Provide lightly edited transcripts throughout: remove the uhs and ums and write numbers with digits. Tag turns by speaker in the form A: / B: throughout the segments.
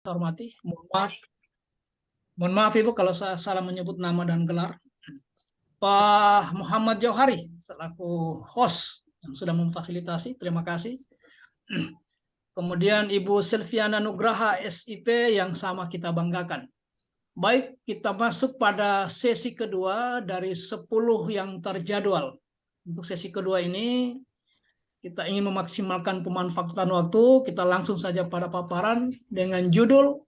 A: saya hormati, mohon maaf Ibu kalau saya salah menyebut nama dan gelar. Pak Muhammad Jauhari selaku host yang sudah memfasilitasi, terima kasih. Kemudian Ibu Silviana Nugraha SIP yang sama kita banggakan. Baik, kita masuk pada sesi kedua dari 10 yang terjadwal. Untuk sesi kedua ini kita ingin memaksimalkan pemanfaatan waktu, kita langsung saja pada paparan dengan judul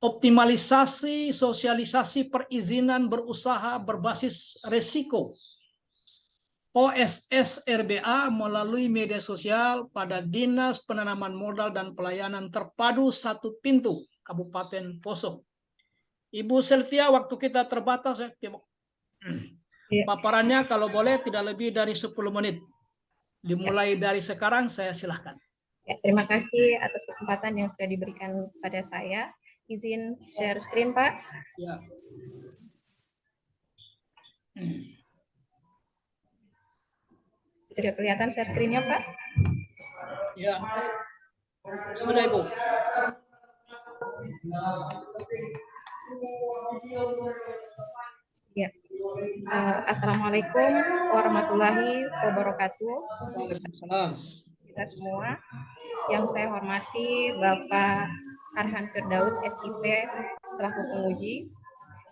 A: optimalisasi sosialisasi perizinan berusaha berbasis resiko OSS RBA melalui media sosial pada Dinas Penanaman Modal dan Pelayanan Terpadu Satu Pintu Kabupaten Poso. Ibu Selvia, waktu kita terbatas ya. Paparannya kalau boleh tidak lebih dari 10 menit. Dimulai dari sekarang, saya silahkan.
B: Ya, terima kasih atas kesempatan yang sudah diberikan pada saya. Izin share screen, Pak.
A: Ya.
B: Sudah kelihatan share screen-nya, Pak?
A: Ya. Sudah, Ibu.
B: Ya. Assalamualaikum warahmatullahi wabarakatuh.
A: Waalaikumsalam.
B: Kita semua. Yang saya hormati Bapak Arhan Firdaus SIP selaku penguji.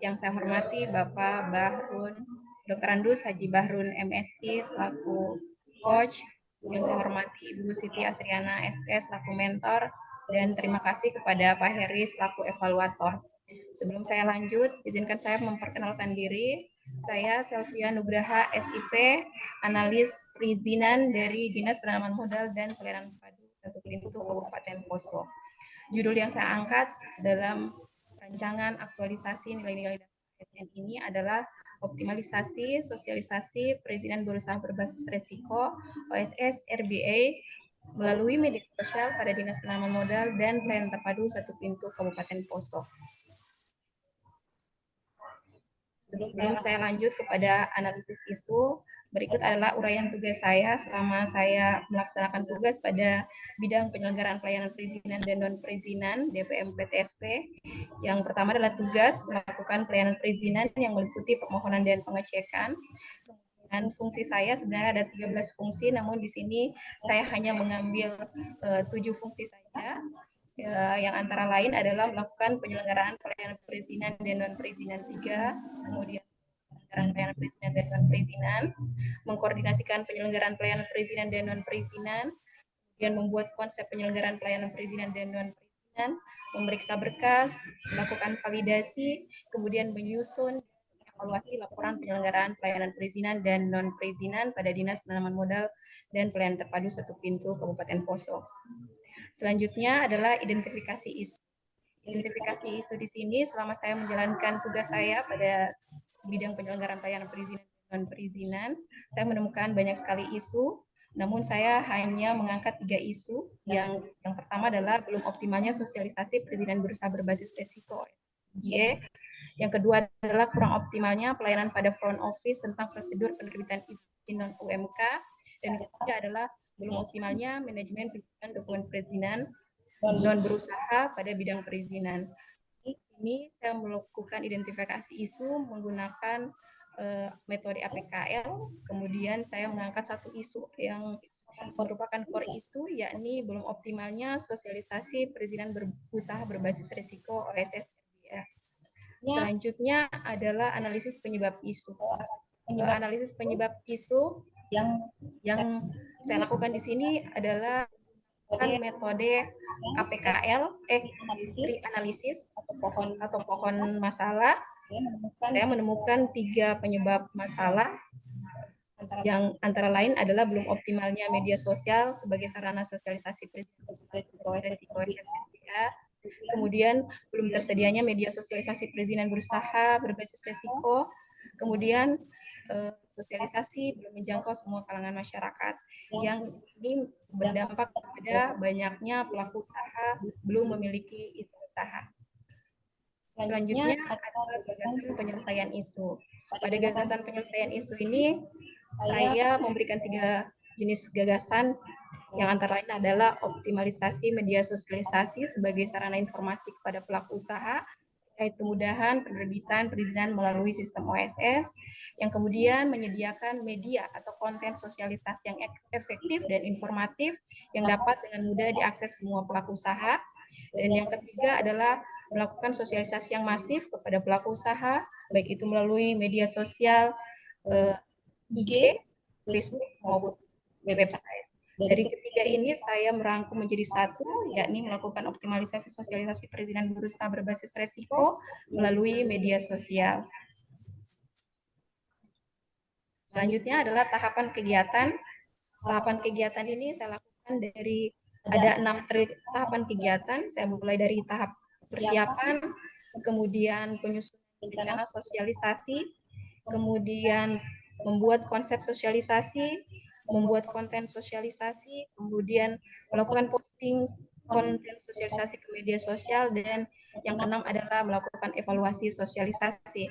B: Yang saya hormati Bapak Bahrun Dr. Andus Haji Bahrun MSI selaku coach. Yang saya hormati Ibu Siti Asriana SS selaku mentor, dan terima kasih kepada Pak Heri selaku evaluator. Sebelum saya lanjut, izinkan saya memperkenalkan diri. Saya Selvia Nugraha SIP, analis perizinan dari Dinas Penanaman Modal dan Pelayanan Terpadu Satu Pintu Kabupaten Poso. Judul yang saya angkat dalam rancangan aktualisasi nilai-nilai ASN ini adalah optimalisasi sosialisasi perizinan berusaha berbasis resiko OSS RBA melalui media sosial pada Dinas Penanaman Modal dan Pelayanan Terpadu Satu Pintu Kabupaten Poso. Sebelum saya lanjut kepada analisis isu, berikut adalah uraian tugas saya selama saya melaksanakan tugas pada bidang penyelenggaraan pelayanan perizinan dan non-perizinan DPM PTSP. Yang pertama adalah tugas melakukan pelayanan perizinan yang meliputi permohonan dan pengecekan. Dan fungsi saya sebenarnya ada 13 fungsi, namun di sini saya hanya mengambil 7 fungsi saja. Yang antara lain adalah melakukan penyelenggaraan pelayanan perizinan dan non-perizinan 3, kemudian penyelenggaraan pelayanan perizinan dan non-perizinan, mengkoordinasikan penyelenggaraan pelayanan perizinan dan non-perizinan, kemudian membuat konsep penyelenggaraan pelayanan perizinan dan non-perizinan, memeriksa berkas, melakukan validasi, kemudian menyusun evaluasi laporan penyelenggaraan pelayanan perizinan dan non-perizinan pada Dinas Penanaman Modal dan Pelayanan Terpadu Satu Pintu Kabupaten Poso. Selanjutnya adalah identifikasi isu. Identifikasi isu di sini selama saya menjalankan tugas saya pada bidang penyelenggaraan pelayanan perizinan dan non-perizinan, saya menemukan banyak sekali isu, namun saya hanya mengangkat 3 isu. Yang pertama adalah belum optimalnya sosialisasi perizinan berusaha berbasis resiko. Yang kedua adalah kurang optimalnya pelayanan pada front office tentang prosedur penerbitan izin non-UMK. Dan yang ketiga adalah belum optimalnya manajemen perizinan dokumen perizinan non berusaha pada bidang perizinan. Ini saya melakukan identifikasi isu menggunakan metode APKL. Kemudian saya mengangkat satu isu yang merupakan core isu, yakni belum optimalnya sosialisasi perizinan berusaha berbasis risiko OSS RBA. Selanjutnya adalah analisis penyebab isu. Analisis penyebab isu yang saya lakukan di sini adalah metode APKL, analisis atau pohon masalah. Saya menemukan 3 penyebab masalah, yang antara lain adalah belum optimalnya media sosial sebagai sarana sosialisasi risiko SBA, kemudian belum tersedianya media sosialisasi perizinan berusaha berbasis risiko, kemudian sosialisasi belum menjangkau semua kalangan masyarakat, yang ini berdampak pada banyaknya pelaku usaha belum memiliki izin usaha. Selanjutnya adalah gagasan penyelesaian isu. Pada gagasan penyelesaian isu ini, saya memberikan 3 jenis gagasan, yang antara lain adalah optimalisasi media sosialisasi sebagai sarana informasi kepada pelaku usaha terkait kemudahan penerbitan perizinan melalui sistem OSS, yang kemudian menyediakan media atau konten sosialisasi yang efektif dan informatif yang dapat dengan mudah diakses semua pelaku usaha. Dan yang ketiga adalah melakukan sosialisasi yang masif kepada pelaku usaha, baik itu melalui media sosial, IG, Facebook, maupun website. Dari ketiga ini saya merangkum menjadi satu, yakni melakukan optimalisasi sosialisasi perizinan berusaha berbasis resiko melalui media sosial. Selanjutnya adalah tahapan kegiatan. Tahapan kegiatan ini saya lakukan dari ada 6 tahapan kegiatan. Saya mulai dari tahap persiapan, kemudian penyusunan rencana sosialisasi, kemudian membuat konsep sosialisasi, membuat konten sosialisasi, kemudian melakukan posting konten sosialisasi ke media sosial, dan yang keenam adalah melakukan evaluasi sosialisasi.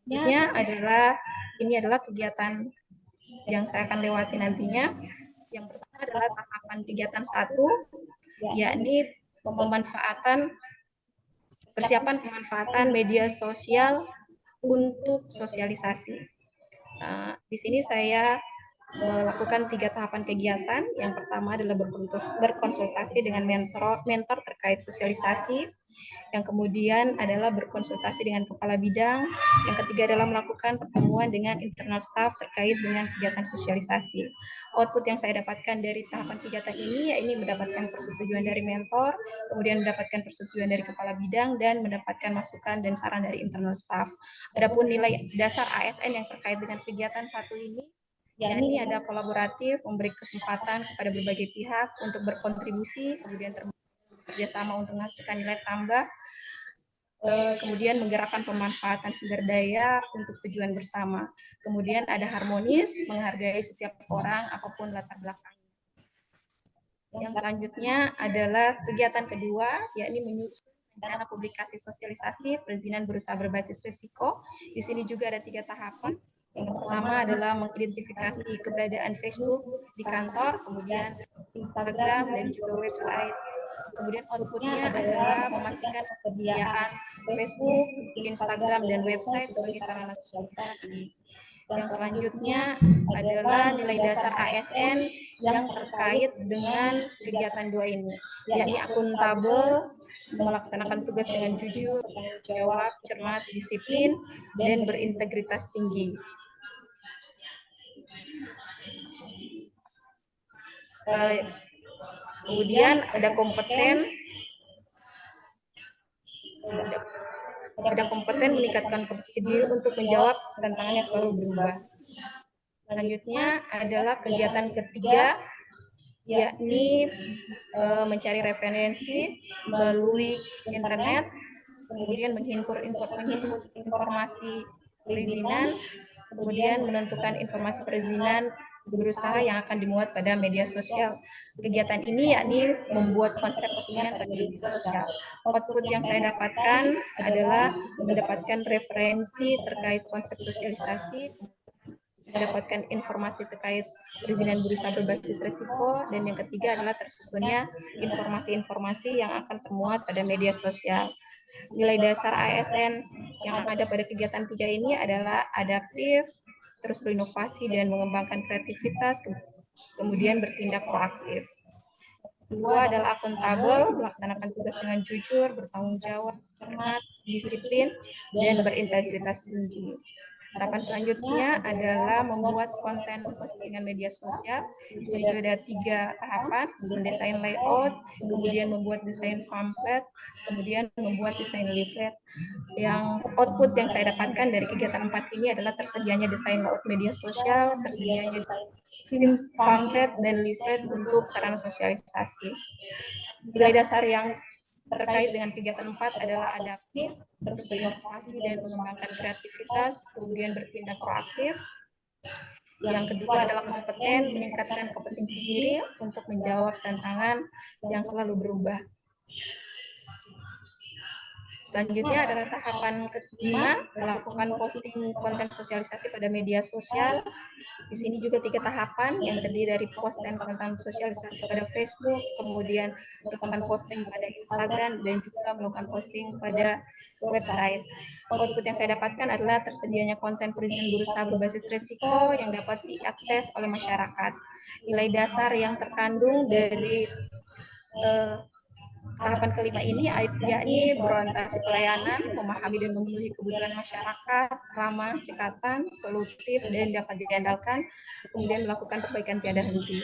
B: Ini adalah kegiatan yang saya akan lewati nantinya. Yang pertama adalah tahapan kegiatan 1, yakni persiapan pemanfaatan media sosial untuk sosialisasi. Di sini saya melakukan 3 tahapan kegiatan. Yang pertama adalah berkonsultasi dengan mentor terkait sosialisasi. Yang kemudian adalah berkonsultasi dengan kepala bidang. Yang ketiga adalah melakukan pertemuan dengan internal staff terkait dengan kegiatan sosialisasi. Output yang saya dapatkan dari tahapan kegiatan ini, yaitu mendapatkan persetujuan dari mentor, kemudian mendapatkan persetujuan dari kepala bidang, dan mendapatkan masukan dan saran dari internal staff. Adapun nilai dasar ASN yang terkait dengan kegiatan satu ini, yakni ada kolaboratif, memberi kesempatan kepada berbagai pihak untuk berkontribusi, kemudian kerjasama untuk menghasilkan nilai tambah, kemudian menggerakkan pemanfaatan sumber daya untuk tujuan bersama. Kemudian ada harmonis, menghargai setiap orang apapun latar belakangnya. Yang selanjutnya adalah kegiatan kedua, yakni menyusun rencana publikasi sosialisasi perizinan berusaha berbasis risiko. Di sini juga ada 3 tahapan. Yang pertama adalah mengidentifikasi keberadaan Facebook di kantor, kemudian Instagram, dan juga website. Kemudian outputnya adalah memastikan persediaan Facebook, Instagram, dan website sebagai sarana sosialisasi. Yang selanjutnya adalah nilai dasar ASN yang terkait dengan kegiatan 2 ini, yakni akuntabel, melaksanakan tugas dengan jujur, bertanggung jawab, cermat, disiplin, dan berintegritas tinggi. Kemudian ada kompeten meningkatkan kompetensi diri untuk menjawab tantangan yang selalu berubah. Selanjutnya adalah kegiatan ketiga, yakni mencari referensi melalui internet, kemudian menghimpun informasi perizinan, kemudian menentukan informasi perizinan berusaha yang akan dimuat pada media sosial. Kegiatan ini yakni membuat konsep postingan pada media sosial. Output yang saya dapatkan adalah mendapatkan referensi terkait konsep sosialisasi, mendapatkan informasi terkait perizinan berusaha berbasis risiko, dan yang ketiga adalah tersusunnya informasi-informasi yang akan termuat pada media sosial. Nilai dasar ASN yang ada pada kegiatan 3 ini adalah adaptif, terus berinovasi dan mengembangkan kreativitas, kemudian bertindak proaktif. Kedua adalah akuntabel, melaksanakan tugas dengan jujur, bertanggung jawab, cermat, disiplin, dan berintegritas tinggi. Tahapan selanjutnya adalah membuat konten postingan media sosial. Di sini juga ada 3 tahapan, mendesain layout, kemudian membuat desain pamflet, kemudian membuat desain leaflet. Yang output yang saya dapatkan dari kegiatan 4 ini adalah tersedianya desain layout media sosial, tersedianya pamflet dan leaflet untuk sarana sosialisasi. Nilai dasar yang terkait dengan kegiatan 4 adalah adaptif, terus berinovasi dan mengembangkan kreativitas, kemudian bertindak proaktif. Yang kedua adalah kompeten, meningkatkan kompetensi diri untuk menjawab tantangan yang selalu berubah. Selanjutnya adalah tahapan kelima, melakukan posting konten sosialisasi pada media sosial. Di sini juga 3 tahapan yang terdiri dari posting konten sosialisasi pada Facebook, kemudian melakukan posting pada Instagram, dan juga melakukan posting pada website. Output yang saya dapatkan adalah tersedianya konten perizinan berusaha berbasis risiko yang dapat diakses oleh masyarakat. Nilai dasar yang terkandung dari tahapan kelima ini yakni berorientasi pelayanan, memahami dan memenuhi kebutuhan masyarakat, ramah, cekatan, solutif, dan dapat diandalkan, kemudian melakukan perbaikan tiada henti.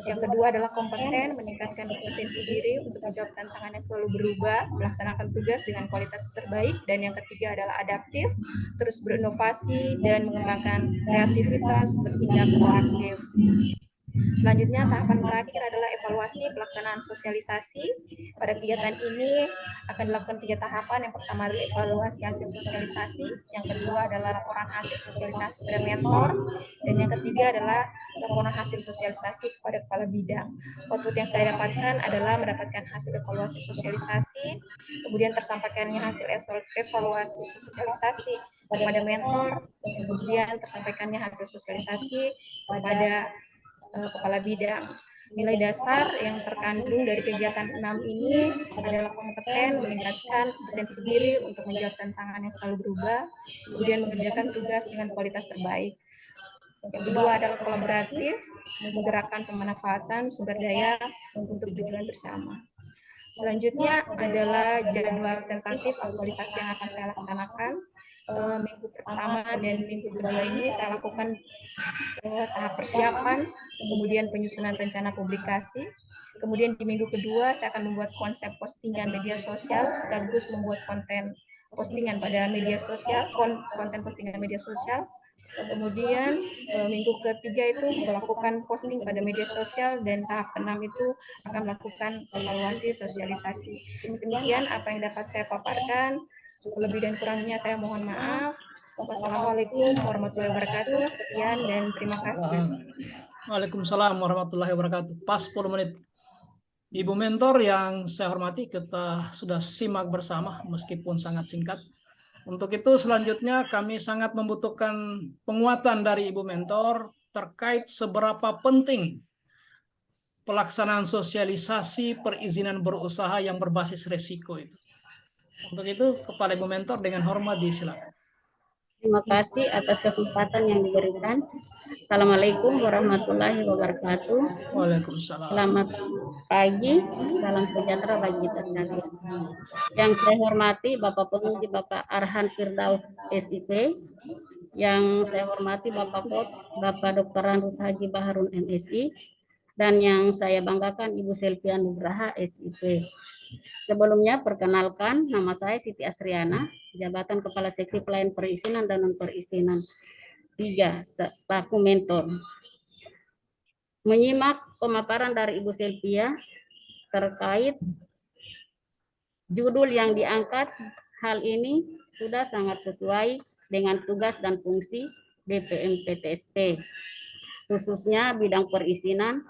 B: Yang kedua adalah kompeten, meningkatkan kompetensi diri untuk menjawab tantangan yang selalu berubah, melaksanakan tugas dengan kualitas terbaik, dan yang ketiga adalah adaptif, terus berinovasi dan mengembangkan kreativitas, bertindak proaktif. Selanjutnya, tahapan terakhir adalah evaluasi pelaksanaan sosialisasi. Pada kegiatan ini akan dilakukan 3 tahapan. Yang pertama adalah evaluasi hasil sosialisasi, yang kedua adalah laporan hasil sosialisasi pada mentor, dan yang ketiga adalah laporan hasil sosialisasi kepada kepala bidang. Output yang saya dapatkan adalah mendapatkan hasil evaluasi sosialisasi, kemudian tersampaikannya hasil evaluasi sosialisasi kepada mentor, kemudian tersampaikannya hasil sosialisasi kepada kepala bidang. Nilai dasar yang terkandung dari kegiatan 6 ini adalah kompeten, meningkatkan kompetensi diri untuk menjawab tantangan yang selalu berubah, kemudian mengerjakan tugas dengan kualitas terbaik. Yang kedua adalah kolaboratif, menggerakkan pemanfaatan sumber daya untuk tujuan bersama. Selanjutnya adalah jadwal tentatif aktualisasi yang akan saya laksanakan. Minggu pertama dan minggu kedua ini saya lakukan tahap persiapan, kemudian penyusunan rencana publikasi. Kemudian di minggu kedua saya akan membuat konsep postingan media sosial sekaligus membuat konten postingan pada media sosial, konten postingan media sosial. Kemudian minggu ketiga itu melakukan posting pada media sosial, dan tahap ke-6 itu akan melakukan evaluasi sosialisasi. Demikian apa yang dapat saya paparkan. Lebih dan kurangnya saya mohon maaf. Wassalamualaikum warahmatullahi wabarakatuh. Sekian dan terima kasih.
A: Waalaikumsalam warahmatullahi wabarakatuh. Pas 10 menit. Ibu mentor yang saya hormati, kita sudah simak bersama meskipun sangat singkat. Untuk itu selanjutnya kami sangat membutuhkan penguatan dari Ibu mentor terkait seberapa penting pelaksanaan sosialisasi perizinan berusaha yang berbasis resiko itu. Untuk itu, kepada Ibu mentor dengan hormat disilakan.
C: Terima kasih atas kesempatan yang diberikan. Assalamualaikum warahmatullahi wabarakatuh.
A: Waalaikumsalam.
C: Selamat pagi, salam sejahtera bagi kita sekalian. Yang saya hormati Bapak Penguji Bapak Arhan Firdaus SIP, yang saya hormati Bapak Coach Bapak Dr. Randus Haji Baharun MSI, dan yang saya banggakan Ibu Selvian Nugraha SIP. Sebelumnya perkenalkan, nama saya Siti Asriana, jabatan Kepala Seksi Pelayan Perizinan dan Non-Perizinan 3, selaku mentor. Menyimak pemaparan dari Ibu Selvia terkait judul yang diangkat, hal ini sudah sangat sesuai dengan tugas dan fungsi DPM PTSP, khususnya bidang perizinan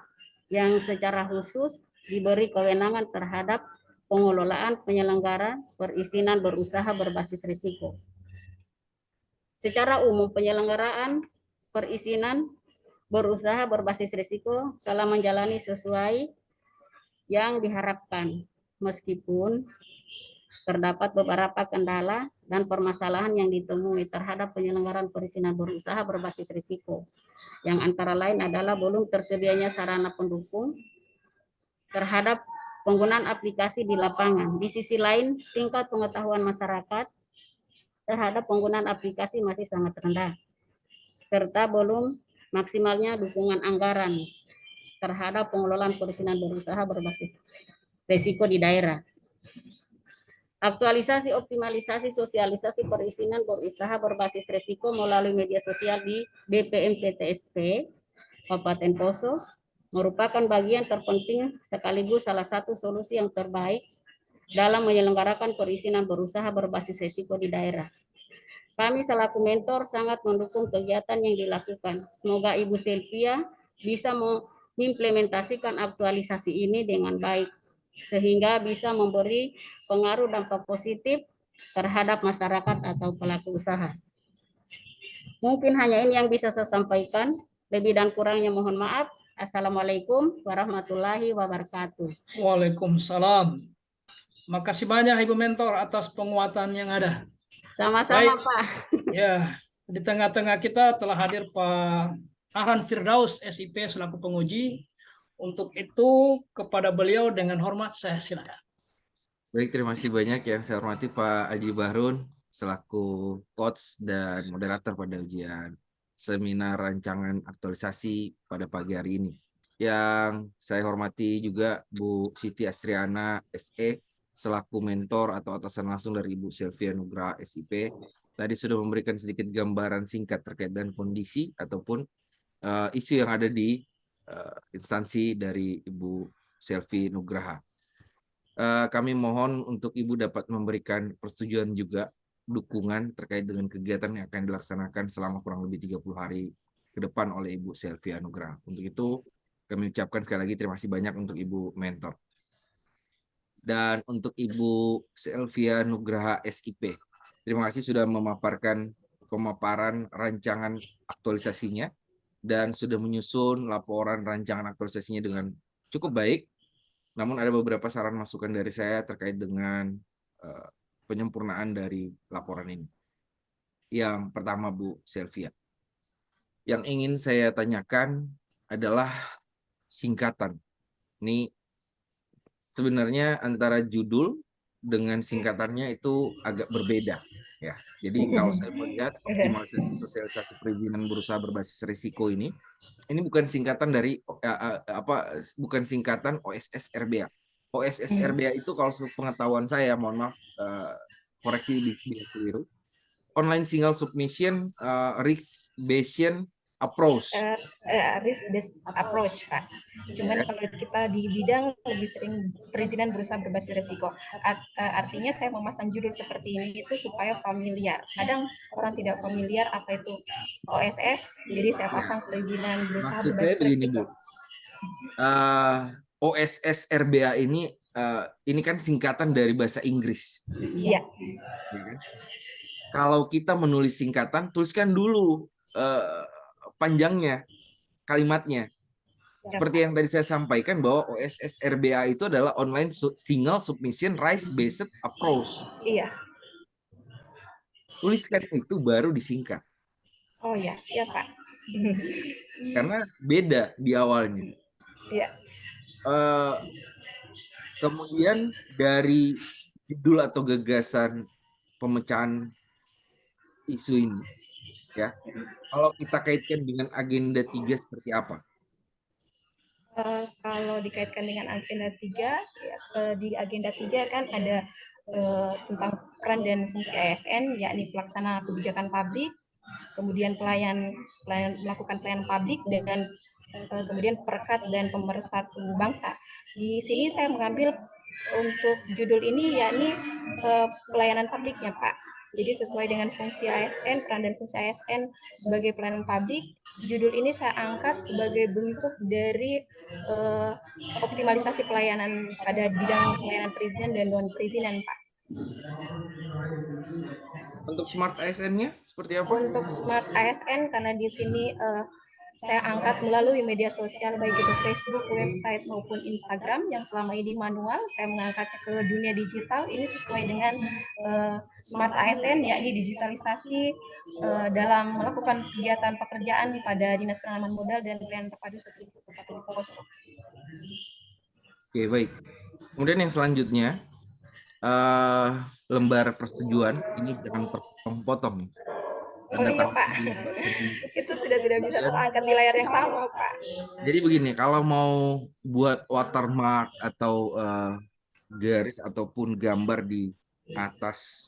C: yang secara khusus diberi kewenangan terhadap pengelolaan penyelenggaraan perizinan berusaha berbasis risiko. Secara umum, penyelenggaraan perizinan berusaha berbasis risiko telah menjalani sesuai yang diharapkan, meskipun terdapat beberapa kendala dan permasalahan yang ditemui terhadap penyelenggaraan perizinan berusaha berbasis risiko, yang antara lain adalah belum tersedianya sarana pendukung terhadap penggunaan aplikasi di lapangan. Di sisi lain, tingkat pengetahuan masyarakat terhadap penggunaan aplikasi masih sangat rendah, serta belum maksimalnya dukungan anggaran terhadap pengelolaan perizinan berusaha berbasis risiko di daerah. Aktualisasi optimalisasi sosialisasi perizinan berusaha berbasis risiko melalui media sosial di DPM PTSP Kabupaten Poso merupakan bagian terpenting sekaligus salah satu solusi yang terbaik dalam menyelenggarakan perizinan berusaha berbasis risiko di daerah. Kami selaku mentor sangat mendukung kegiatan yang dilakukan. Semoga Ibu Selvia bisa mengimplementasikan aktualisasi ini dengan baik, sehingga bisa memberi pengaruh dampak positif terhadap masyarakat atau pelaku usaha. Mungkin hanya ini yang bisa saya sampaikan. Lebih dan kurangnya mohon maaf. Assalamualaikum warahmatullahi wabarakatuh.
A: Waalaikumsalam. Makasih banyak Ibu Mentor atas penguatan yang ada.
C: Sama-sama,
A: Baik.
C: Pak.
A: Ya, di tengah-tengah kita telah hadir Pak Ahran Firdaus, SIP selaku penguji. Untuk itu kepada beliau dengan hormat saya silakan.
D: Baik, terima kasih banyak yang saya hormati Pak Aji Bahrun selaku coach dan moderator pada ujian seminar rancangan aktualisasi pada pagi hari ini. Yang saya hormati juga Bu Siti Astriana SE selaku mentor atau atasan langsung dari Ibu Sylvia Nugraha SIP. Tadi sudah memberikan sedikit gambaran singkat terkait dengan kondisi ataupun isu yang ada di instansi dari Ibu Sylvia Nugraha. Kami mohon untuk Ibu dapat memberikan persetujuan juga dukungan terkait dengan kegiatan yang akan dilaksanakan selama kurang lebih 30 hari ke depan oleh Ibu Sylvia Nugraha. Untuk itu kami ucapkan sekali lagi terima kasih banyak untuk Ibu mentor. Dan untuk Ibu Sylvia Nugraha SIP, terima kasih sudah memaparkan pemaparan rancangan aktualisasinya dan sudah menyusun laporan rancangan aktualisasinya dengan cukup baik. Namun ada beberapa saran masukan dari saya terkait dengan penyempurnaan dari laporan ini. Yang pertama Bu Sylvia, yang ingin saya tanyakan adalah singkatan. Ini sebenarnya antara judul dengan singkatannya itu agak berbeda. Ya, jadi kalau saya melihat optimalisasi sosialisasi perizinan berusaha berbasis risiko ini bukan singkatan dari bukan singkatan OSS RBA. OSS RBA itu kalau pengetahuan saya, mohon maaf koreksi bila keliru, online single submission risk based approach.
B: Risk based approach, Pak. Cuman kalau kita di bidang lebih sering perizinan berusaha berbasis risiko. Artinya saya memasang judul seperti ini itu supaya familiar. Kadang orang tidak familiar apa itu OSS, jadi saya pasang perizinan berusaha
D: Maksud
B: berbasis
D: saya begini,
B: risiko.
D: Bu. OSS RBA ini kan singkatan dari bahasa Inggris.
B: Iya.
D: Ya kan? Kalau kita menulis singkatan, tuliskan dulu panjangnya, kalimatnya. Seperti yang tadi saya sampaikan bahwa OSS RBA itu adalah online single submission rights based approach.
B: Iya.
D: Tuliskan itu baru disingkat.
B: Oh ya, siap Pak.
D: Karena beda di awalnya.
B: Iya.
D: Kemudian dari judul atau gagasan pemecahan isu ini, ya, kalau kita kaitkan dengan agenda 3 seperti apa?
B: Kalau dikaitkan dengan agenda 3, di agenda 3 kan ada tentang peran dan fungsi ASN, yakni pelaksana kebijakan publik, kemudian melakukan pelayanan publik, dan kemudian perekat dan pemersatu bangsa. Di sini saya mengambil untuk judul ini yakni pelayanan publiknya, Pak. Jadi sesuai dengan fungsi ASN, peran dan fungsi ASN sebagai pelayanan publik, judul ini saya angkat sebagai bentuk dari optimalisasi pelayanan pada bidang pelayanan perizinan dan non perizinan, Pak.
D: Untuk smart ASN-nya seperti apa?
B: Untuk smart ASN, karena di sini saya angkat melalui media sosial, baik itu Facebook, website maupun Instagram yang selama ini manual, saya mengangkatnya ke dunia digital. Ini sesuai dengan smart ASN, yakni digitalisasi dalam melakukan kegiatan pekerjaan pada Dinas Penanaman Modal dan Pelayanan Terpadu Struktur Kabupaten Poso.
D: Oke, baik. Kemudian yang selanjutnya, lembar persetujuan ini jangan potong-potong nih.
B: Oh iya Pak, itu sudah tidak bisa terangkat di layar yang sama Pak.
D: Jadi begini, kalau mau buat watermark atau garis ataupun gambar di atas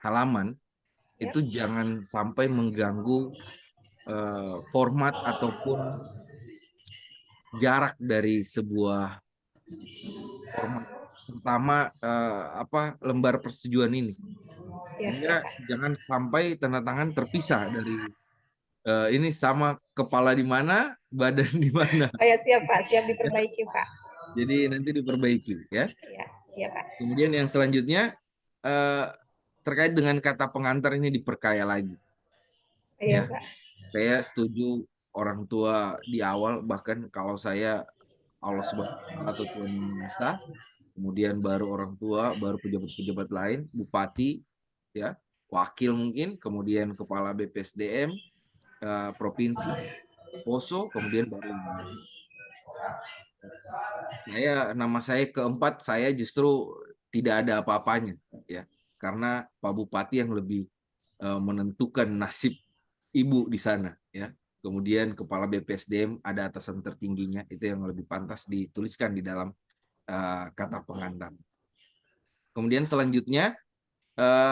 D: halaman, itu jangan sampai mengganggu format ataupun jarak dari sebuah format, terutama lembar persetujuan ini. Sehingga jangan sampai tanda tangan terpisah dari ini sama kepala di mana, badan di mana.
B: Oh ya, siap Pak, siap diperbaiki Pak.
D: Jadi nanti diperbaiki ya.
B: Iya Pak.
D: Kemudian yang selanjutnya terkait dengan kata pengantar ini diperkaya lagi.
B: Iya,
D: Ya,
B: Pak.
D: saya setuju orang tua di awal, bahkan kalau saya Allah Subhanahu wa Ta'ala atau Tuhan Yang Maha Esa, kemudian baru orang tua, baru pejabat-pejabat lain, bupati, ya, wakil mungkin, kemudian kepala BPSDM, provinsi, Poso, kemudian baru yang lain. Nama saya keempat, saya justru tidak ada apa-apanya, ya, karena Pak Bupati yang lebih menentukan nasib ibu di sana, ya. Kemudian kepala BPSDM ada atasan tertingginya, itu yang lebih pantas dituliskan di dalam kata pengantar. Kemudian selanjutnya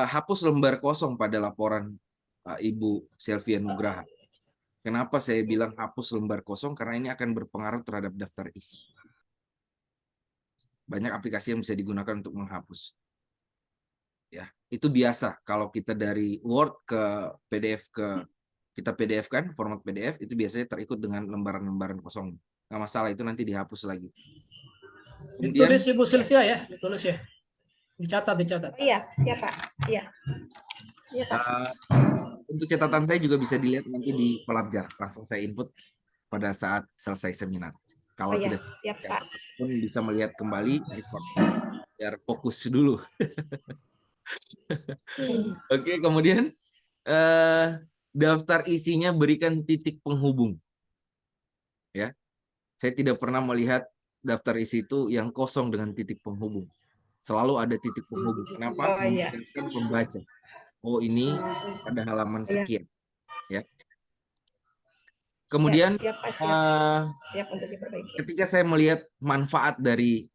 D: hapus lembar kosong pada laporan Ibu Selvia Nugraha. Kenapa saya bilang hapus lembar kosong? Karena ini akan berpengaruh terhadap daftar isi. Banyak aplikasi yang bisa digunakan untuk menghapus. Ya, itu biasa kalau kita dari Word ke PDF kita PDF kan, format PDF itu biasanya terikut dengan lembaran-lembaran kosong. Nggak masalah, itu nanti dihapus lagi. Kemudian,
A: Ditulis Ibu Sylvia ya, ditulis ya. Dicatat.
B: Oh iya, siapa? Iya. Iya, Pak.
D: untuk catatan saya juga bisa dilihat nanti di Pelajar. Langsung saya input pada saat selesai seminar. Kalau
B: Oh iya,
D: tidak
B: siap, Pak.
D: pun bisa melihat kembali record. Biar fokus dulu. Oke, kemudian daftar isinya berikan titik penghubung. Ya, saya tidak pernah melihat daftar isi itu yang kosong dengan titik penghubung. Selalu ada titik penghubung. Kenapa?
B: Oh iya.
D: Memudahkan pembaca. Oh, ini pada halaman
B: Iya.
D: sekian. Ya. Kemudian
B: siap, Pak, siap untuk diperbaiki.
D: ketika saya melihat manfaat dari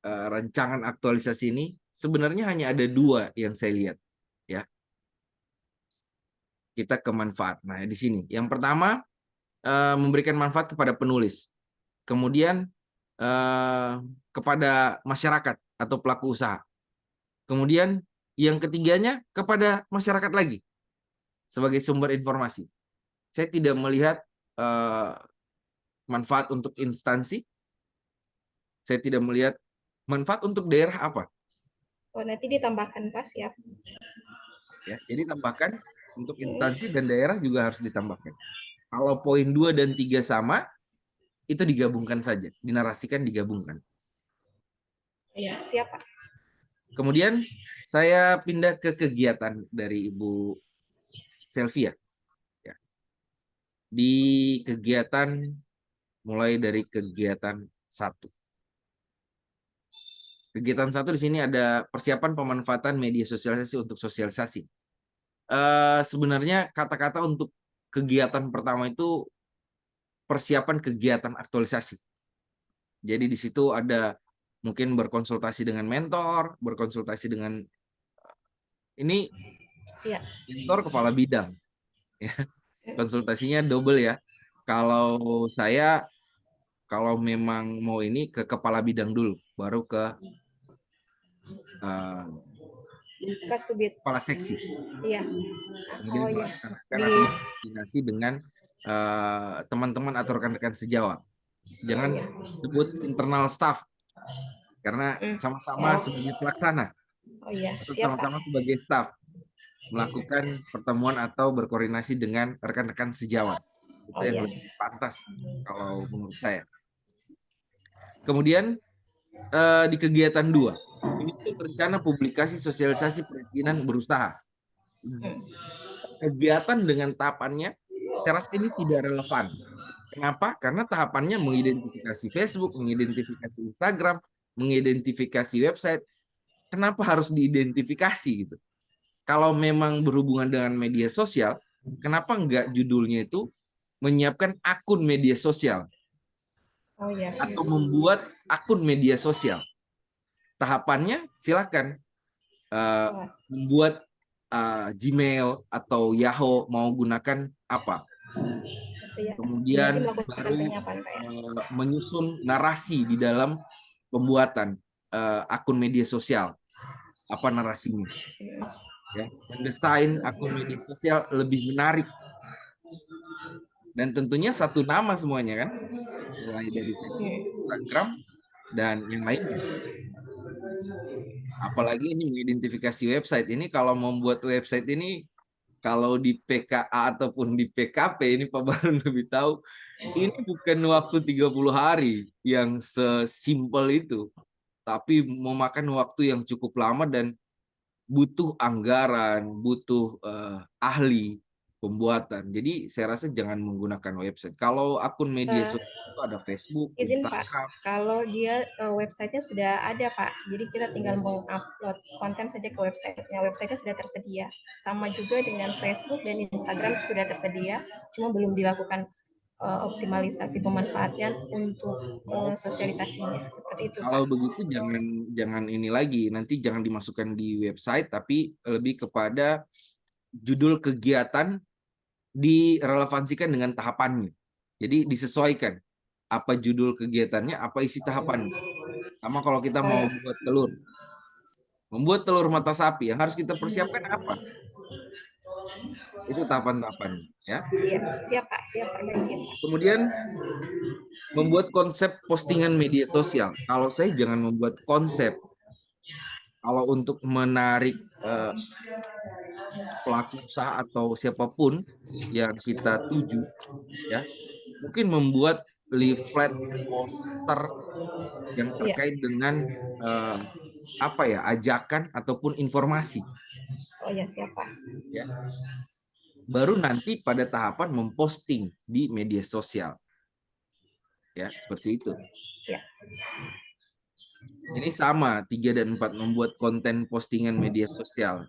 D: rancangan aktualisasi ini, sebenarnya hanya ada dua yang saya lihat. Ya, kita ke manfaat. Nah, di sini. Yang pertama, memberikan manfaat kepada penulis. Kemudian kepada masyarakat atau pelaku usaha. Kemudian yang ketiganya kepada masyarakat lagi sebagai sumber informasi. Saya tidak melihat manfaat untuk instansi. Saya tidak melihat manfaat untuk daerah apa.
B: Oh, nanti ditambahkan, Pak, siap.
D: Ya, jadi tambahkan untuk instansi dan daerah juga harus ditambahkan. Kalau poin 2 dan 3 sama, itu digabungkan saja, dinarasikan, digabungkan.
B: Iya, siap, Pak.
D: Kemudian saya pindah ke kegiatan dari Ibu Selvia. Ya. Di kegiatan, mulai dari kegiatan 1. Kegiatan 1 di sini ada persiapan pemanfaatan media sosialisasi untuk sosialisasi. Sebenarnya kata-kata untuk kegiatan pertama itu persiapan kegiatan aktualisasi. Jadi di situ ada mungkin berkonsultasi dengan mentor, berkonsultasi dengan ini
B: Iya.
D: mentor kepala bidang. Ya. Konsultasinya double ya. Kalau saya kalau memang mau ini ke kepala bidang dulu, baru ke kepala seksi.
B: Iya.
D: Kemudian
B: Oh iya.
D: melaksanakan atau koordinasi dengan teman-teman atau rekan-rekan sejawat. Jangan sebut internal staff karena sama-sama sebagai pelaksana.
B: Oh iya,
D: Atau
B: siap, Pak.
D: sama-sama sebagai staff melakukan pertemuan atau berkoordinasi dengan rekan-rekan sejawat. Itu
B: Oh
D: yang
B: iya.
D: lebih pantas kalau menurut saya. Kemudian di kegiatan 2, menyusun rencana publikasi sosialisasi perizinan berusaha. Kegiatan dengan tahapannya, saya rasa ini tidak relevan. Kenapa? Karena tahapannya mengidentifikasi Facebook, mengidentifikasi Instagram, mengidentifikasi website. Kenapa harus diidentifikasi gitu? Kalau memang berhubungan dengan media sosial, kenapa enggak judulnya itu menyiapkan akun media sosial?
B: Oh iya.
D: Atau membuat akun media sosial. Tahapannya silakan membuat Gmail atau Yahoo mau gunakan apa. Kemudian baru menyusun narasi di dalam pembuatan akun media sosial. Apa narasinya? Ya, mendesain akun media sosial lebih menarik. Dan tentunya satu nama semuanya kan. Mulai dari Facebook, Instagram, dan yang lainnya. Apalagi ini mengidentifikasi website. Ini kalau membuat website ini, kalau di PKA ataupun di PKP, ini Pak Barun lebih tahu, ini bukan waktu 30 hari yang sesimpel itu, tapi memakan waktu yang cukup lama dan butuh anggaran, butuh ahli pembuatan. Jadi saya rasa jangan menggunakan website. Kalau akun media
B: Eh,
D: sosial itu ada Facebook,
B: izin Pak,
D: Instagram.
B: kalau dia websitenya sudah ada Pak, jadi kita tinggal mengupload konten saja ke websitenya. Websitenya sudah tersedia. Sama juga dengan Facebook dan Instagram sudah tersedia, cuma belum dilakukan optimalisasi pemanfaatan untuk sosialisasinya. Seperti itu Pak.
D: Kalau begitu jangan ini lagi, nanti jangan dimasukkan di website, tapi lebih kepada judul kegiatan direlevansikan dengan tahapannya. Jadi disesuaikan apa judul kegiatannya, apa isi tahapannya. Sama kalau kita mau buat telur. Membuat telur mata sapi, yang harus kita persiapkan apa? Itu tahapan-tahapannya, ya.
B: Iya, siap Pak, siap perbaiki.
D: Kemudian membuat konsep postingan media sosial. Kalau saya jangan membuat konsep. Kalau untuk menarik pelaku usaha atau siapapun yang kita tuju, ya, mungkin membuat leaflet, poster yang terkait dengan apa ya, ajakan ataupun informasi,
B: Oh ya, siap Pak.
D: ya. Baru nanti pada tahapan memposting di media sosial, ya, seperti itu.
B: Ya.
D: Ini sama 3 dan 4 membuat konten postingan media sosial,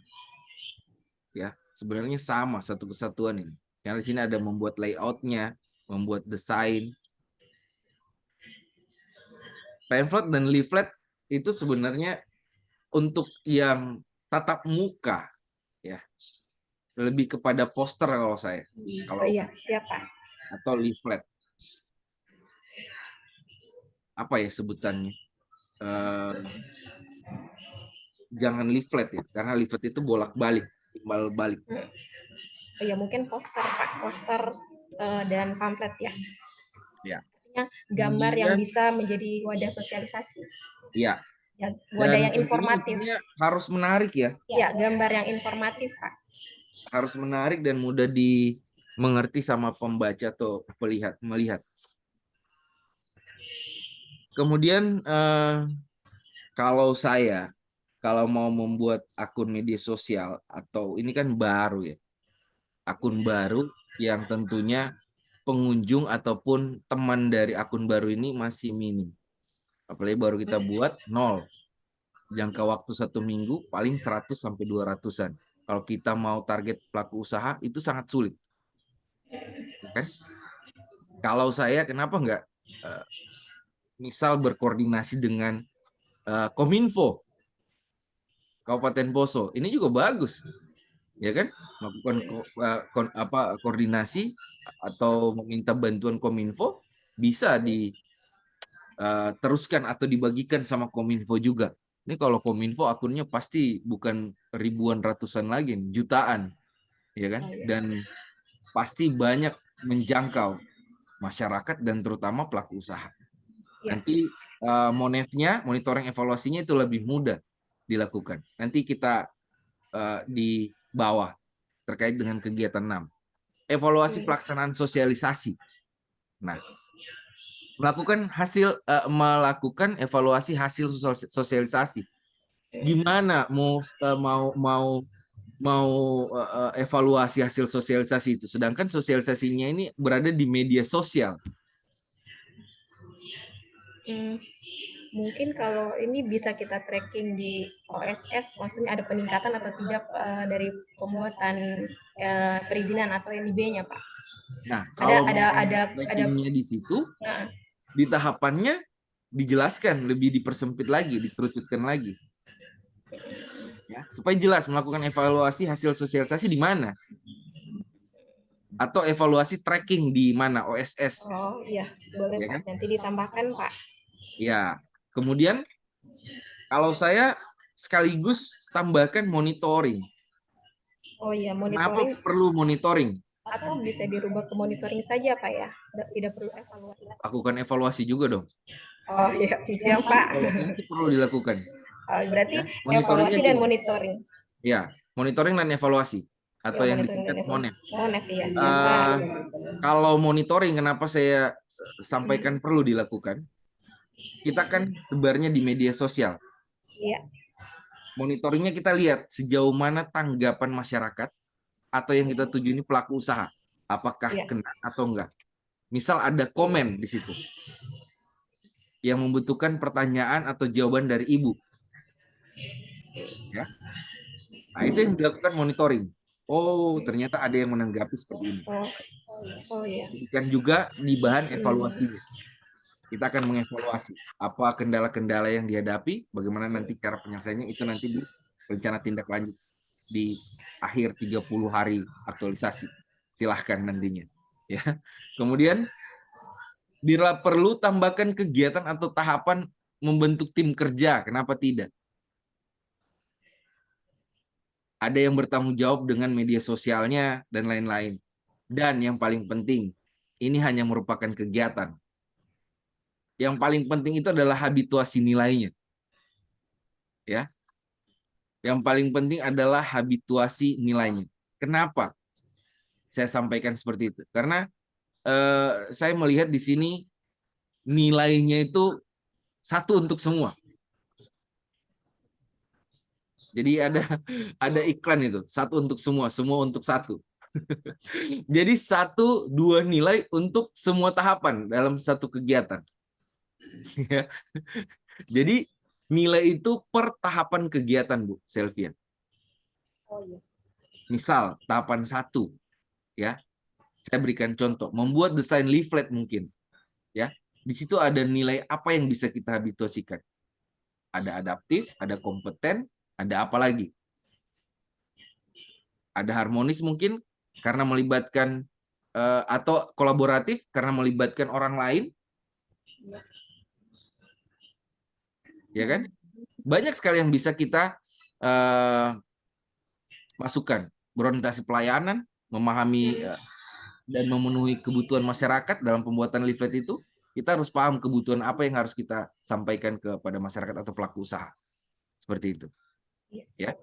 D: ya, sebenarnya sama, satu kesatuan ini. Karena di sini ada membuat layoutnya, membuat desain. Pamphlet dan leaflet itu sebenarnya untuk yang tatap muka, ya, lebih kepada poster kalau saya.
B: Oh iya, siap Pak.
D: Atau leaflet. Apa ya sebutannya? Jangan leaflet ya, karena leaflet itu bolak-balik, timbal balik.
B: Oh ya, mungkin poster Pak, poster dan pamflet ya.
D: Ya.
B: Gambar yang bisa menjadi wadah sosialisasi.
D: Iya.
B: Ya, wadah yang informatif.
D: Harus menarik ya.
B: Ya, gambar yang informatif Pak.
D: Harus menarik dan mudah dimengerti sama pembaca atau melihat. Kemudian kalau mau membuat akun media sosial, atau ini kan baru ya, akun baru yang tentunya pengunjung ataupun teman dari akun baru ini masih minim. Apalagi baru kita buat 0. Jangka waktu 1 minggu paling 100 sampai 200-an. Kalau kita mau target pelaku usaha itu sangat sulit. Kan? Kalau saya kenapa enggak misal berkoordinasi dengan Kominfo Kabupaten Poso, ini juga bagus, ya kan? Melakukan koordinasi atau meminta bantuan Kominfo, bisa diteruskan atau dibagikan sama Kominfo juga. Ini kalau Kominfo akunnya pasti bukan ribuan, ratusan lagi, jutaan, ya kan? Dan pasti banyak menjangkau masyarakat dan terutama pelaku usaha. Nanti monitoring evaluasinya itu lebih mudah dilakukan. Nanti kita di bawah terkait dengan kegiatan 6. Evaluasi pelaksanaan sosialisasi. Nah, melakukan evaluasi hasil sosialisasi. Gimana mau evaluasi hasil sosialisasi itu, sedangkan sosialisasinya ini berada di media sosial.
B: Mungkin kalau ini bisa kita tracking di OSS, maksudnya ada peningkatan atau tidak dari pembuatan perizinan atau NIB-nya, Pak.
D: Nah, kalau ada di situ, di tahapannya dijelaskan, lebih dipersempit lagi, dikerucutkan lagi, ya, supaya jelas melakukan evaluasi hasil sosialisasi di mana, atau evaluasi tracking di mana, OSS.
B: Oh iya, boleh ya, Pak. Kan? Nanti ditambahkan, Pak.
D: Ya. Kemudian kalau saya sekaligus tambahkan monitoring.
B: Oh iya, monitoring.
D: Kenapa perlu monitoring?
B: Atau bisa dirubah ke monitoring saja, Pak ya? Tidak perlu evaluasi.
D: Lakukan evaluasi juga dong.
B: Oh iya, siap Pak.
D: Itu perlu dilakukan.
B: Berarti
D: Ya, monitoringnya
B: evaluasi dan
D: gini.
B: monitoring.
D: Ya, monitoring dan evaluasi atau
B: Ya,
D: yang
B: monitoring dan
D: disingkat
B: evaluasi.
D: MONEF.
B: MONEF ya, siap Pak.
D: Eh, Kalau monitoring, kenapa saya sampaikan perlu dilakukan? Kita kan sebarnya di media sosial.
B: Iya.
D: Monitoringnya kita lihat sejauh mana tanggapan masyarakat atau yang kita tuju ini pelaku usaha. Apakah
B: Iya.
D: kena atau enggak. Misal ada komen di situ yang membutuhkan pertanyaan atau jawaban dari ibu. Ya. Nah, itu yang dilakukan monitoring. Oh, ternyata ada yang menanggapi seperti ini.
B: Oh iya.
D: Dan juga di bahan evaluasinya. Kita akan mengevaluasi apa kendala-kendala yang dihadapi, bagaimana nanti cara penyelesaiannya, itu nanti di rencana tindak lanjut di akhir 30 hari aktualisasi. Silahkan nantinya. Ya. Kemudian bila perlu tambahkan kegiatan atau tahapan membentuk tim kerja, kenapa tidak? Ada yang bertanggung jawab dengan media sosialnya dan lain-lain. Dan yang paling penting, ini hanya merupakan kegiatan. Yang paling penting itu adalah habituasi nilainya. Ya. Yang paling penting adalah habituasi nilainya. Kenapa saya sampaikan seperti itu? Karena saya melihat di sini nilainya itu satu untuk semua. Jadi ada iklan itu, satu untuk semua untuk satu. Jadi 1-2 nilai untuk semua tahapan dalam satu kegiatan. Jadi nilai itu per tahapan kegiatan, Bu Selvia. Misal tahapan 1, ya, saya berikan contoh, membuat desain leaflet mungkin, ya, di situ ada nilai apa yang bisa kita habituasikan. Ada adaptif, ada kompeten, ada apa lagi? Ada harmonis mungkin karena melibatkan atau kolaboratif karena melibatkan orang lain, ya kan? Banyak sekali yang bisa kita masukkan. Berorientasi pelayanan, memahami dan memenuhi kebutuhan masyarakat dalam pembuatan leaflet itu. Kita harus paham kebutuhan apa yang harus kita sampaikan kepada masyarakat atau pelaku usaha. Seperti itu. Ya.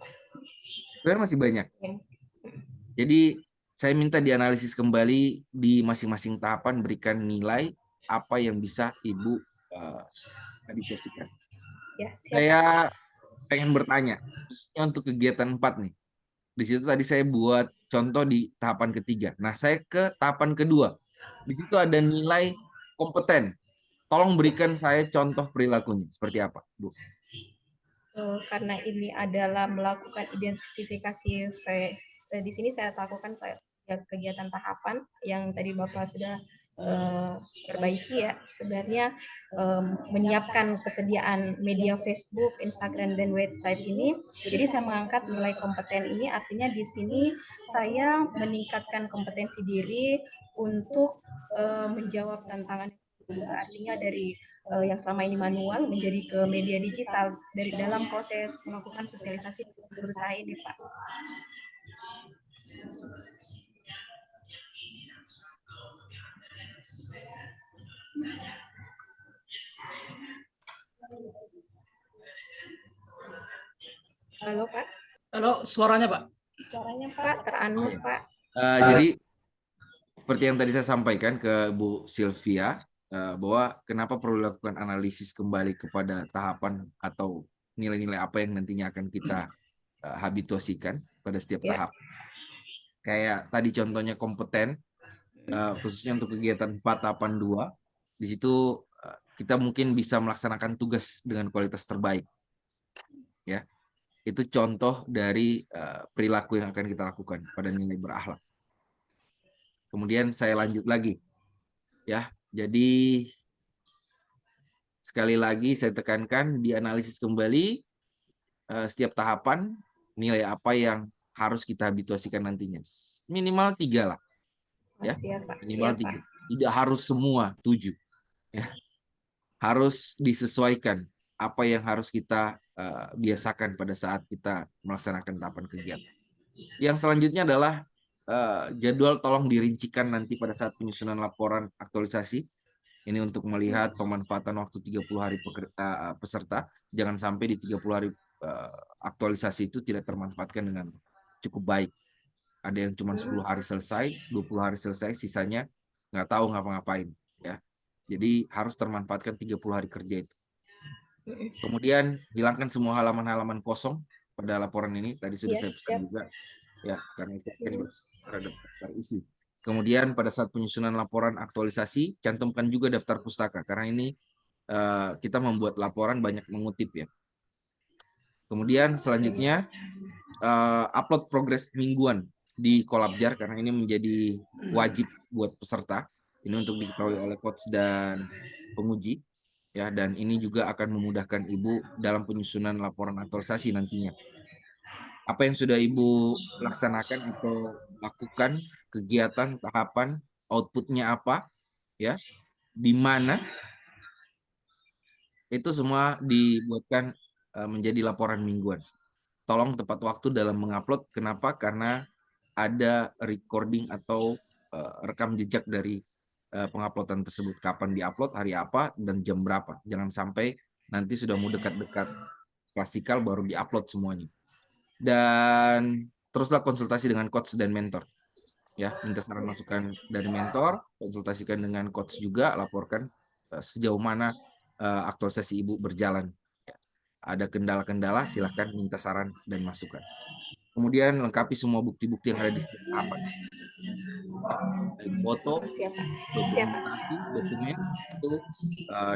D: Sebenarnya masih banyak. Jadi saya minta dianalisis kembali di masing-masing tahapan, berikan nilai apa yang bisa Ibu habituasikan. Saya pengen bertanya, khususnya untuk kegiatan 4 nih. Di situ tadi saya buat contoh di tahapan ketiga. Nah, saya ke tahapan kedua. Di situ ada nilai kompeten. Tolong berikan saya contoh perilakunya. Seperti apa, Bu?
B: Karena ini adalah melakukan identifikasi, di sini saya lakukan kegiatan tahapan yang tadi Bapak sudah perbaiki ya. Sebenarnya menyiapkan kesediaan media Facebook, Instagram, dan website ini. Jadi saya mengangkat nilai kompeten ini, artinya di sini saya meningkatkan kompetensi diri untuk menjawab tantangan. Artinya dari yang selama ini manual menjadi ke media digital dari dalam proses melakukan sosialisasi berusaha ini, Pak. Halo, Pak.
A: Halo, suaranya, Pak.
B: Suaranya, Pak, teranut, Pak.
D: Jadi seperti yang tadi saya sampaikan ke Bu Sylvia, bahwa kenapa perlu dilakukan analisis kembali kepada tahapan atau nilai-nilai apa yang nantinya akan kita habituasikan pada setiap tahap. Kayak tadi contohnya kompeten, khususnya untuk kegiatan 4 tahapan 2, di situ kita mungkin bisa melaksanakan tugas dengan kualitas terbaik. Ya, itu contoh dari perilaku yang akan kita lakukan pada nilai berakhlak. Kemudian saya lanjut lagi, ya. Jadi sekali lagi saya tekankan dianalisis kembali setiap tahapan nilai apa yang harus kita habituasikan nantinya. Minimal 3 lah, ya. Minimal 3. Tidak harus semua 7, ya. Harus disesuaikan apa yang harus kita biasakan pada saat kita melaksanakan tahapan kegiatan. Yang selanjutnya adalah jadwal tolong dirincikan nanti pada saat penyusunan laporan aktualisasi. Ini untuk melihat pemanfaatan waktu 30 hari peserta. Jangan sampai di 30 hari aktualisasi itu tidak termanfaatkan dengan cukup baik. Ada yang cuma 10 hari selesai, 20 hari selesai, sisanya nggak tahu ngapa-ngapain. Ya. Jadi harus termanfaatkan 30 hari kerja itu. Kemudian hilangkan semua halaman-halaman kosong pada laporan ini. Tadi sudah saya pesan juga. Ya, karena itu akan terhadap daftar isi. Kemudian pada saat penyusunan laporan aktualisasi, cantumkan juga daftar pustaka. Karena ini kita membuat laporan banyak mengutip ya. Kemudian selanjutnya upload progres mingguan di Kolabjar karena ini menjadi wajib buat peserta. Ini untuk diketahui oleh coach dan penguji ya, dan ini juga akan memudahkan Ibu dalam penyusunan laporan aktualisasi nantinya. Apa yang sudah Ibu laksanakan atau lakukan, kegiatan, tahapan, outputnya apa ya, di mana, itu semua dibuatkan menjadi laporan mingguan. Tolong tepat waktu dalam mengupload. Kenapa? Karena ada recording atau rekam jejak dari penguploadan tersebut. Kapan diupload, hari apa, dan jam berapa. Jangan sampai nanti sudah mau dekat-dekat klasikal baru diupload semuanya. Dan teruslah konsultasi dengan coach dan mentor. Ya, minta saran masukan dari mentor, konsultasikan dengan coach juga, laporkan sejauh mana aktualisasi Ibu berjalan. Ada kendala-kendala, silahkan minta saran dan masukan. Kemudian lengkapi semua bukti-bukti yang ada di setiap tahapan. Foto, dokumentasi, dokumen itu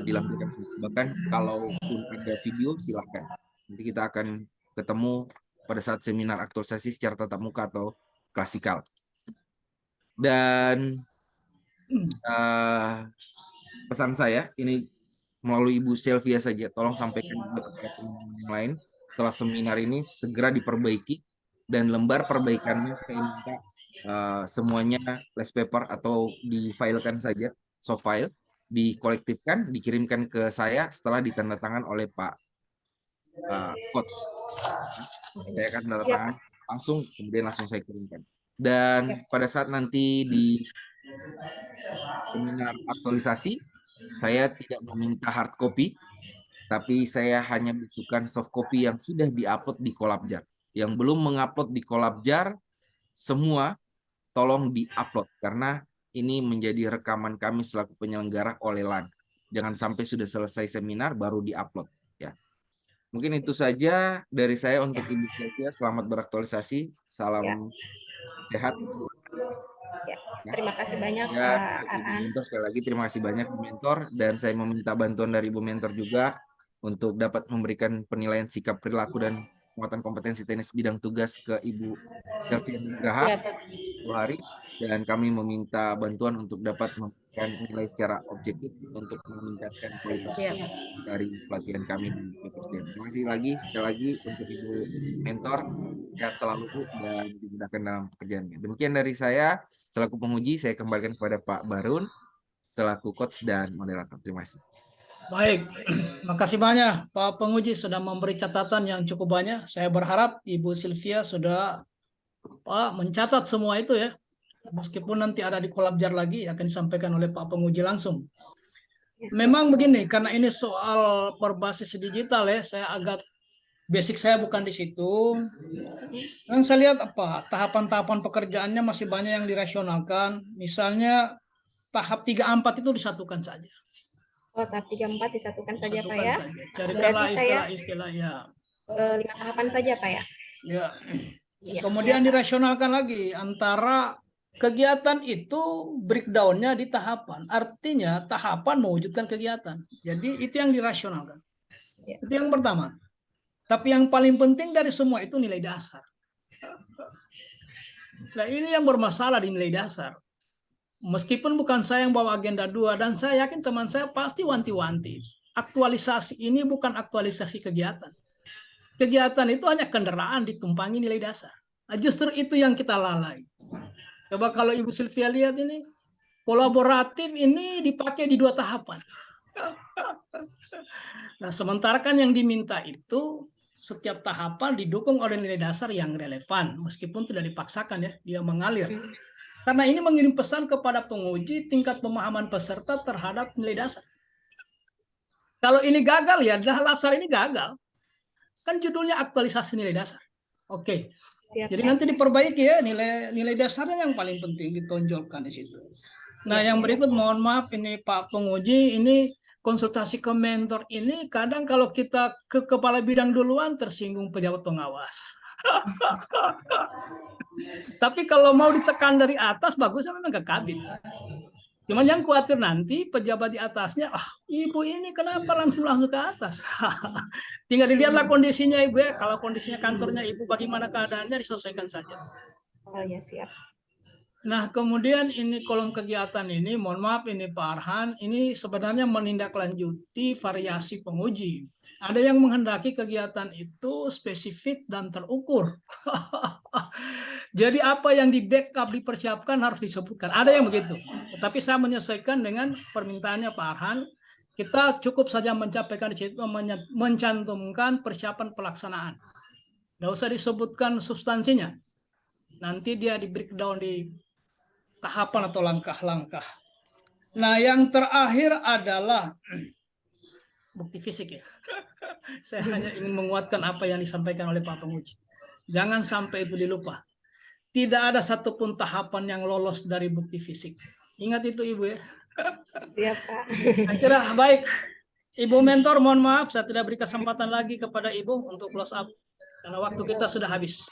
D: dilampirkan. Bahkan kalaupun ada video, silahkan. Nanti kita akan ketemu pada saat seminar aktualisasi secara tatap muka atau klasikal. Dan pesan saya ini melalui Ibu Sylvia saja, tolong sampaikan kepada teman-teman yang lain setelah seminar ini segera diperbaiki, dan lembar perbaikannya saya minta semuanya flash paper atau difilekan saja, soft file, dikolektifkan, dikirimkan ke saya setelah ditandatangan oleh Pak coach. Saya akan tanda tangan langsung, kemudian langsung saya kirimkan. Dan pada saat nanti di seminar aktualisasi, saya tidak meminta hard copy, tapi saya hanya butuhkan soft copy yang sudah diupload di Kolabjar. Yang belum mengupload di Kolabjar, semua tolong diupload, karena ini menjadi rekaman kami selaku penyelenggara oleh LAN. Jangan sampai sudah selesai seminar baru diupload. Ya. Mungkin itu saja dari saya untuk Ibu Sylvia. Selamat beraktualisasi. Salam sehat.
B: Terima kasih banyak
D: Ya,
B: Pak Arhan.
D: Mentor, sekali lagi terima kasih banyak Bu Mentor, dan saya meminta bantuan dari Bu Mentor juga untuk dapat memberikan penilaian sikap perilaku dan penguatan kompetensi teknis bidang tugas ke Ibu Sylvia Nugraha 2 hari, dan kami meminta bantuan untuk dapat memberikan nilai secara objektif untuk meningkatkan kualitas dari pelatihan kami di PPSDM. Terima kasih lagi sekali lagi untuk Ibu Mentor, sehat selalu Bu, dan dimudahkan dalam pekerjaannya. Demikian dari saya. Selaku penguji, saya kembalikan kepada Pak Barun, selaku coach dan moderator. Terima kasih.
A: Baik, makasih banyak Pak penguji sudah memberi catatan yang cukup banyak. Saya berharap Ibu Sylvia sudah mencatat semua itu ya. Meskipun nanti ada di Kolabjar lagi akan disampaikan oleh Pak penguji langsung. Memang begini, karena ini soal berbasis digital ya, saya agak basic saya bukan di situ. Dan saya lihat tahapan-tahapan pekerjaannya masih banyak yang dirasionalkan. Misalnya tahap 3-4 itu disatukan saja.
B: Oh, tahap 3-4 disatukan saja Pak ya.
A: Carikanlah istilah-istilah ya.
B: 5 tahapan saja Pak ya.
A: Ya. Kemudian dirasionalkan lagi antara kegiatan itu breakdown-nya di tahapan. Artinya tahapan mewujudkan kegiatan. Jadi itu yang dirasionalkan. Itu yang pertama. Tapi yang paling penting dari semua itu nilai dasar. Nah, ini yang bermasalah di nilai dasar. Meskipun bukan saya yang bawa agenda 2, dan saya yakin teman saya pasti wanti-wanti. Aktualisasi ini bukan aktualisasi kegiatan. Kegiatan itu hanya kendaraan ditumpangi nilai dasar. Nah, justru itu yang kita lalai. Coba kalau Ibu Sylvia lihat ini, kolaboratif ini dipakai di 2 tahapan. Nah, sementara kan yang diminta itu setiap tahapan didukung oleh nilai dasar yang relevan, meskipun tidak dipaksakan ya, dia mengalir. Karena ini mengirim pesan kepada penguji tingkat pemahaman peserta terhadap nilai dasar. Kalau ini gagal ya, dasar ini gagal. Kan judulnya aktualisasi nilai dasar. Oke.
B: Siap.
A: Jadi nanti diperbaiki ya, nilai dasarnya yang paling penting ditonjolkan di situ. Nah,
B: Ya,
A: yang
B: siap.
A: berikut mohon maaf ini Pak Penguji, ini konsultasi ke mentor ini kadang kalau kita ke kepala bidang duluan tersinggung pejabat pengawas. Tapi kalau mau ditekan dari atas bagusnya memang ke kabin. Cuman yang khawatir nanti pejabat di atasnya, ibu ini kenapa langsung ke atas? Tinggal dilihatlah kondisinya ibu ya. Kalau kondisinya kantornya ibu bagaimana keadaannya disesuaikan saja.
B: Oh ya, siap.
A: Nah, kemudian ini kolom kegiatan ini, mohon maaf ini Pak Arhan, ini sebenarnya menindaklanjuti variasi penguji. Ada yang menghendaki kegiatan itu spesifik dan terukur. Jadi apa yang di backup dipersiapkan harus disebutkan. Ada yang begitu. Tetapi saya menyesuaikan dengan permintaannya Pak Arhan. Kita cukup saja mencantumkan persiapan pelaksanaan. Tidak usah disebutkan substansinya. Nanti dia di breakdown di tahapan atau langkah-langkah. Nah, yang terakhir adalah bukti fisik ya. Saya hanya ingin menguatkan apa yang disampaikan oleh Pak Penguji. Jangan sampai itu dilupa. Tidak ada satupun tahapan yang lolos dari bukti fisik. Ingat itu Ibu ya.
B: Siap, Pak.
A: Saya kira baik. Ibu mentor, mohon maaf saya tidak beri kesempatan lagi kepada Ibu untuk close up. Karena waktu kita sudah habis.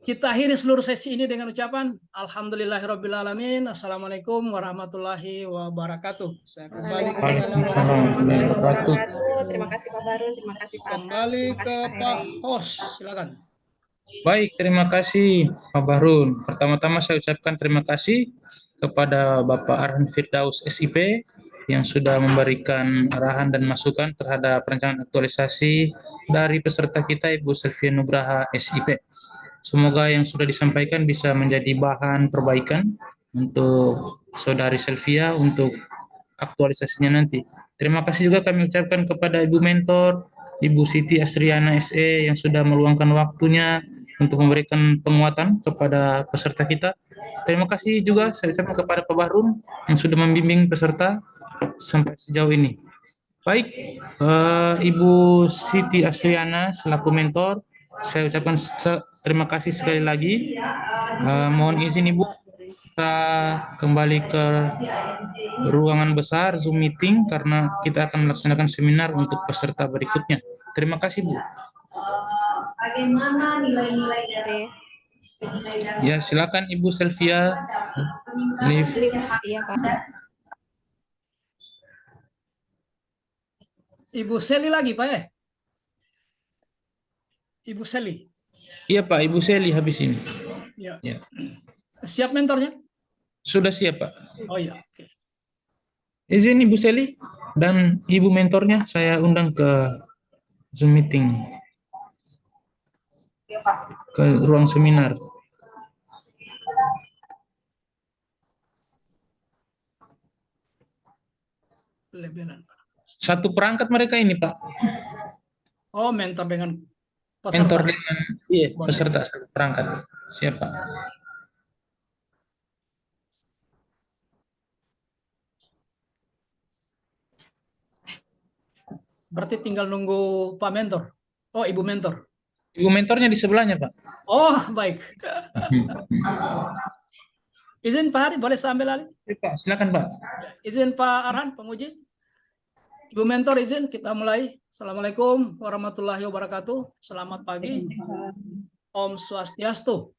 A: Kita akhiri seluruh sesi ini dengan ucapan Alhamdulillahirrabbilalamin. Assalamualaikum warahmatullahi wabarakatuh. Saya kembali
B: Warahmatullahi wabarakatuh. Terima kasih Pak Barun, terima kasih Pak.
A: Kembali ke Pak Host, silakan.
E: Baik, terima kasih Pak Bahrun. Pertama-tama saya ucapkan terima kasih kepada Bapak Arhan Firdaus SIP yang sudah memberikan arahan dan masukan terhadap perencanaan aktualisasi dari peserta kita Ibu Selvia Nugraha SIP. Semoga yang sudah disampaikan bisa menjadi bahan perbaikan untuk Saudari Selvia untuk aktualisasinya nanti. Terima kasih juga kami ucapkan kepada Ibu Mentor, Ibu Siti Asriana SE yang sudah meluangkan waktunya untuk memberikan penguatan kepada peserta kita. Terima kasih juga saya ucapkan kepada Pak Bahrun yang sudah membimbing peserta sampai sejauh ini. Baik, Ibu Siti Asriana selaku mentor, saya ucapkan terima kasih sekali lagi. Mohon izin Ibu, kita kembali ke ruangan besar Zoom meeting karena kita akan melaksanakan seminar untuk peserta berikutnya. Terima kasih Bu.
F: Bagaimana nilai-nilai dari
E: Ya, silakan Ibu Selvia. Live.
B: Iya Pak.
A: Ibu Seli lagi Pak ya? Ibu Seli.
E: Iya Pak, Ibu Seli habis ini.
A: Ya.
E: Ya.
A: Siap mentornya?
E: Sudah siap Pak.
A: Oh iya, oke.
E: Izin Ibu Seli dan Ibu mentornya saya undang ke Zoom meeting. Ke ruang seminar.
A: Lebelan, Pak.
E: Satu perangkat mereka ini Pak.
A: Oh, mentor dengan peserta.
E: Mentor dengan iya, peserta satu perangkat. Siapa?
A: Berarti tinggal nunggu Pak Mentor. Oh, Ibu Mentor.
E: Ibu mentornya di sebelahnya Pak.
A: Oh, baik. Izin Pak Hari, boleh saya ambil alih?
E: Pak, silakan Pak.
A: Izin Pak Arhan, penguji. Ibu Mentor izin, kita mulai. Assalamualaikum warahmatullahi wabarakatuh. Selamat pagi. Om Swastiastu.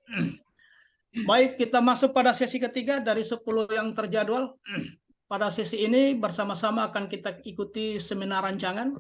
A: Baik, kita masuk pada sesi ketiga dari 10 yang terjadwal. Pada sesi ini bersama-sama akan kita ikuti seminar rancangan